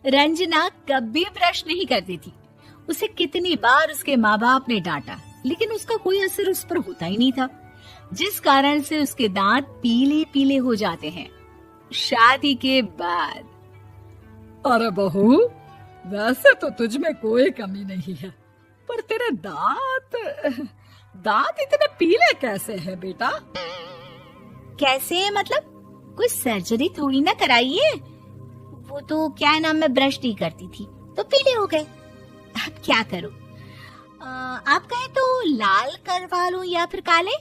रंजना कभी ब्रश नहीं करती थी। उसे कितनी बार उसके माँ बाप ने डांटा, लेकिन उसका कोई असर उस पर होता ही नहीं था, जिस कारण से उसके दांत पीले पीले हो जाते हैं। शादी के बाद अरे बहू, वैसे तो तुझ में कोई कमी नहीं है, पर तेरे दांत इतने पीले कैसे हैं बेटा? कैसे मतलब? कोई सर्जरी थोड़ी ना कराई है। वो तो क्या नाम, मैं ब्रश नहीं करती थी तो पीले हो गए। अब क्या करूं? आप कहे तो लाल करवा लूं या फिर काले?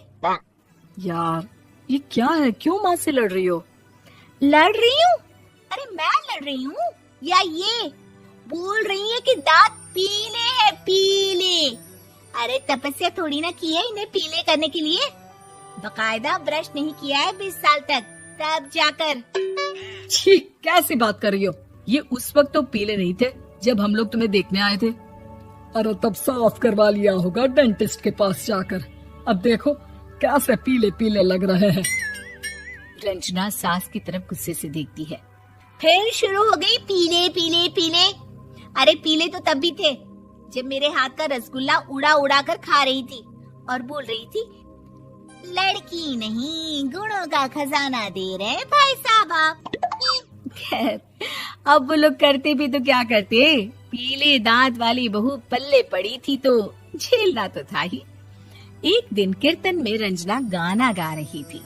यार ये क्या है, क्यों माँ से लड़ रही हो? लड़ रही हूँ? अरे मैं लड़ रही हूँ या ये बोल रही है कि दांत पीले हैं, पीले। अरे तपस्या थोड़ी ना की है इन्हें पीले करने के लिए। बकायदा ब्रश नहीं किया है 20 साल तक, तब जाकर। छी, कैसी बात कर रही हो? ये उस वक्त तो पीले नहीं थे जब हम लोग तुम्हें देखने आए थे। अरे तब साफ करवा लिया होगा डेंटिस्ट के पास जाकर। अब देखो कैसे पीले पीले लग रहे हैं। रंजना सास की तरफ गुस्से से देखती है। फिर शुरू हो गई पीले पीले पीले। अरे पीले तो तब भी थे जब मेरे हाथ का रसगुल्ला उड़ा उड़ा कर खा रही थी और बोल रही थी, लड़की नहीं गुणों का खजाना दे रहे भाई साहब आप। खैर, अब वो लोग करते भी तो क्या करते, पीले दांत वाली बहू पल्ले पड़ी थी तो झेलना तो था ही। एक दिन कीर्तन में रंजना गाना गा रही थी।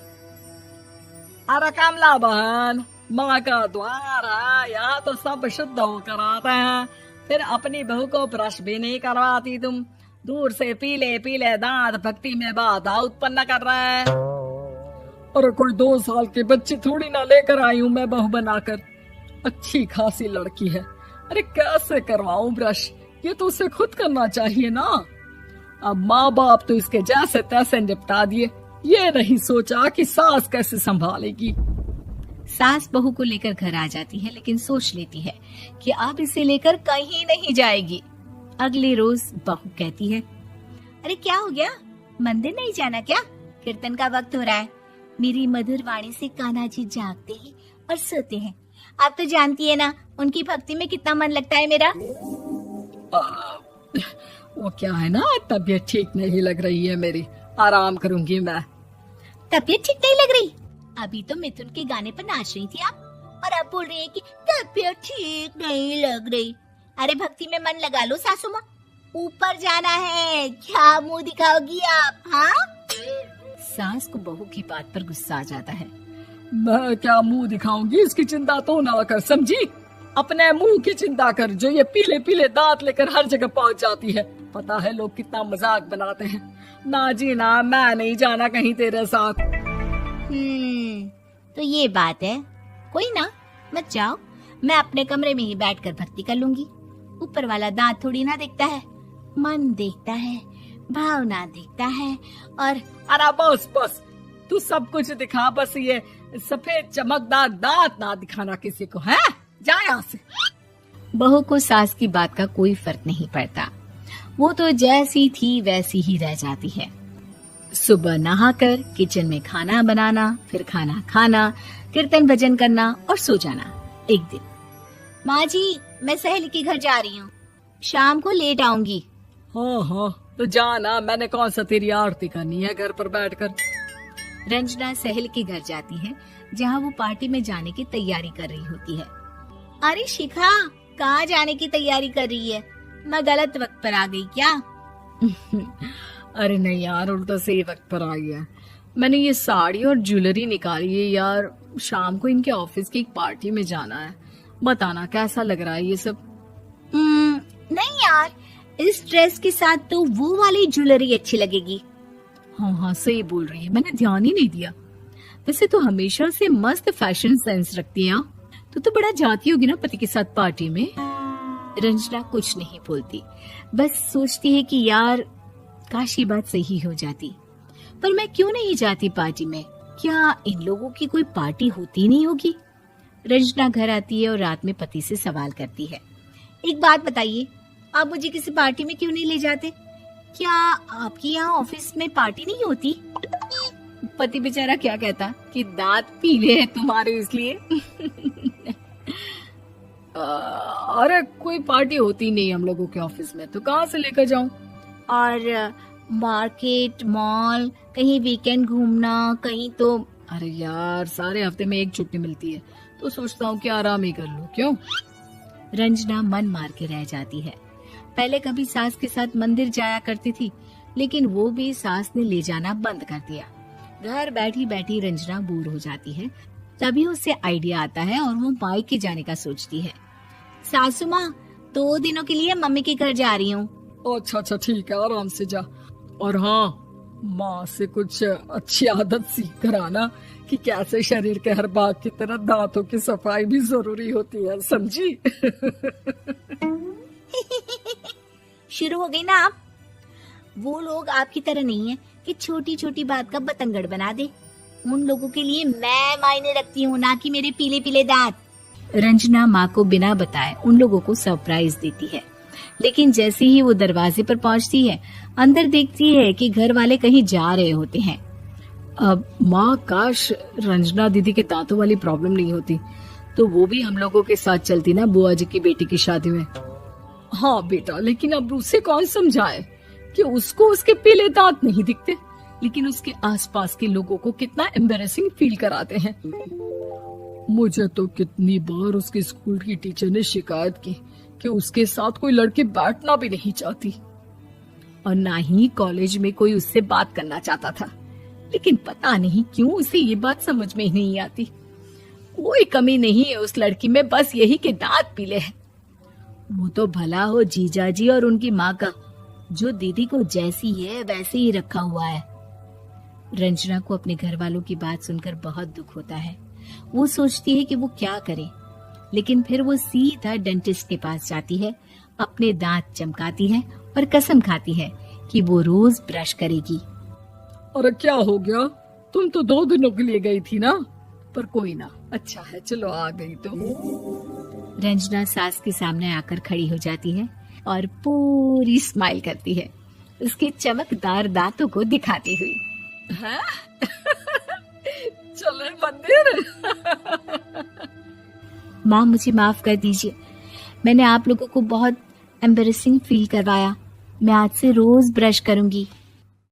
अरे कमला बहन, माँ का द्वार है, यहाँ तो सब शुद्ध होकर आते हैं, फिर अपनी बहू को ब्रश भी नहीं करवाती तुम। दूर से पीले पीले दांत भक्ति में बाधा उत्पन्न कर रहे हैं। अरे कोई 2 साल के बच्चे थोड़ी ना लेकर आई हूँ मैं बहू बनाकर। अच्छी खासी लड़की है, अरे कैसे करवाऊं ब्रश? ये तो उसे खुद करना चाहिए ना। अब माँ बाप तो इसके जैसे तैसे निपटा दिए, ये नहीं सोचा कि सास कैसे संभालेगी। सास बहू को लेकर घर आ जाती है, लेकिन सोच लेती है कि अब इसे लेकर कहीं नहीं जाएगी। अगले रोज बहू कहती है, अरे क्या हो गया, मंदिर नहीं जाना क्या? कीर्तन का वक्त हो रहा है। मेरी मधुर वाणी से कान्हा जी जागते हैं और सोते हैं। आप तो जानती है ना उनकी भक्ति में कितना मन लगता है मेरा। वो क्या है ना, तबीयत ठीक नहीं लग रही है मेरी, आराम करूंगी मैं। तबीयत ठीक नहीं लग रही? अभी तो मिथुन के गाने पर नाच रही थी आप, और अब बोल रही है कि तबीयत ठीक नहीं लग रही। अरे भक्ति में मन लगा लो सासू माँ, ऊपर जाना है, क्या मुंह दिखाओगी आप? हाँ? सास को बहू की बात पर गुस्सा आ जाता है। मैं क्या मुंह दिखाऊंगी, इसकी चिंता तो ना कर, समझी? अपने मुंह की चिंता कर, जो ये पीले पीले दांत लेकर हर जगह पहुंच जाती है। पता है लोग कितना मजाक बनाते हैं। ना जी ना, मैं नहीं जाना कहीं तेरे साथ। तो ये बात है। कोई ना, मत जाओ, मैं अपने कमरे में ही बैठकर भक्ति कर लूंगी। ऊपर वाला दांत थोड़ी ना देखता है, मन देखता है, भावना देखता है। और अरे बस बस, तू सब कुछ दिखा, बस ये सफेद चमकदार दांत ना दिखाना किसी को, है? जा यहाँ से। बहू को सास की बात का कोई फर्क नहीं पड़ता, वो तो जैसी थी वैसी ही रह जाती है। सुबह नहाकर किचन में खाना बनाना, फिर खाना खाना, कीर्तन भजन करना और सो जाना। एक दिन, माँ जी मैं सहेली के घर जा रही हूँ, शाम को लेट आऊंगी। हाँ, तो जाना, मैंने कौन सा तेरी आरती करनी है घर पर बैठकर। रंजना सहेली के घर जाती है, जहाँ वो पार्टी में जाने की तैयारी कर रही होती है। अरे शिखा, कहाँ जाने की तैयारी कर रही है? मैं गलत वक्त पर आ गई क्या? अरे नहीं यार, उल्टा सही वक्त पर आई है। मैंने ये साड़ी और ज्वेलरी निकाली है यार, शाम को इनके ऑफिस की एक पार्टी में जाना है। बताना कैसा लग रहा है ये सब? नहीं यार, इस ड्रेस के साथ तो वो वाली ज्वेलरी अच्छी लगेगी। हाँ, सही बोल रही है, मैंने ध्यान ही नहीं दिया। वैसे तो हमेशा से मस्त फैशन सेंस रखती है। तो बड़ा जाती होगी ना पति के साथ पार्टी में। रंजना कुछ नहीं बोलती, बस सोचती है कि यार काश ये बात सही हो जाती, पर मैं क्यों नहीं जाती पार्टी में? क्या इन लोगों की कोई पार्टी होती नहीं होगी? रंजना घर आती है और रात में पति से सवाल करती है, एक बात बताइए, आप मुझे किसी पार्टी में क्यों नहीं ले जाते? क्या आपके यहाँ ऑफिस में पार्टी नहीं होती? पति बेचारा क्या कहता कि दांत पीले हैं तुम्हारे इसलिए। अरे कोई पार्टी होती नहीं हम लोगों के ऑफिस में, तो कहाँ से लेकर जाऊं? और मार्केट, मॉल, कहीं वीकेंड घूमना, कहीं तो। अरे यार, सारे हफ्ते में एक छुट्टी मिलती है, तो सोचता हूँ कि आराम ही कर लूं। क्यों? रंजना मन मार के रह जाती है। पहले कभी सास के साथ मंदिर जाया करती थी, लेकिन वो भी सास ने ले जाना बंद कर दिया। घर बैठी बैठी रंजना बोर हो जाती है। तभी उसे आइडिया आता है और वो मायके जाने का सोचती है। सासू माँ, 2 दिनों के लिए मम्मी के घर जा रही हूँ। अच्छा अच्छा, ठीक है, आराम से जा। और हाँ, माँ से कुछ अच्छी आदत सीख कर आना कि कैसे शरीर के हर भाग की तरह दांतों की सफाई भी जरूरी होती है, समझी? शुरू हो गई ना आप। वो लोग आपकी तरह नहीं है कि छोटी छोटी बात का बतंगड़ बना दे। उन लोगों के लिए मैं मायने रखती हूँ, ना कि मेरे पीले पीले दांत। रंजना माँ को बिना बताए उन लोगों को सरप्राइज देती है, लेकिन जैसे ही वो दरवाजे पर पहुंचती है, अंदर देखती है कि घर वाले कहीं जा रहे होते हैं। अब माँ, काश रंजना दीदी के दांतों वाली प्रॉब्लम नहीं होती, तो वो भी हम लोगों के साथ चलती ना बुआ जी की बेटी की शादी में। हाँ बेटा, लेकिन अब उसे कौन समझाए कि उसको उसके पीले दांत नहीं दिखते, लेकिन उसके आसपास के लोगों को कितना एम्बैरेसिंग फील कराते हैं। मुझे तो कितनी बार उसके स्कूल की टीचर ने शिकायत की कि उसके साथ कोई लड़की बैठना भी नहीं चाहती, और ना ही कॉलेज में कोई उससे बात करना चाहता था। लेकिन पता नहीं क्यों उसे ये बात समझ में ही नहीं आती। कोई कमी नहीं है उस लड़की में, बस यही कि दांत पीले हैं। वो तो भला हो जीजा जी और उनकी माँ का, जो दीदी को जैसी है वैसे ही रखा हुआ है। रंजना को अपने घर वालों की बात सुनकर बहुत दुख होता है। वो सोचती है कि वो क्या करे, लेकिन फिर वो सीधा डेंटिस्ट के पास जाती है, अपने दांत चमकाती है और कसम खाती है कि वो रोज ब्रश करेगी। अरे क्या हो गया? तुम तो 2 दिनों के लिए गई थी ना। पर कोई ना, अच्छा है, चलो आ गई तो। रंजना सास के सामने आकर खड़ी हो जाती है और पूरी स्माइल करती है, उसके चमकदार दांतों को दिखाती हुई। हैं? चले मंदिर। माँ, मुझे माफ कर दीजिए, मैंने आप लोगों को बहुत एम्बैरेसिंग फील करवाया। मैं आज से रोज ब्रश करूंगी।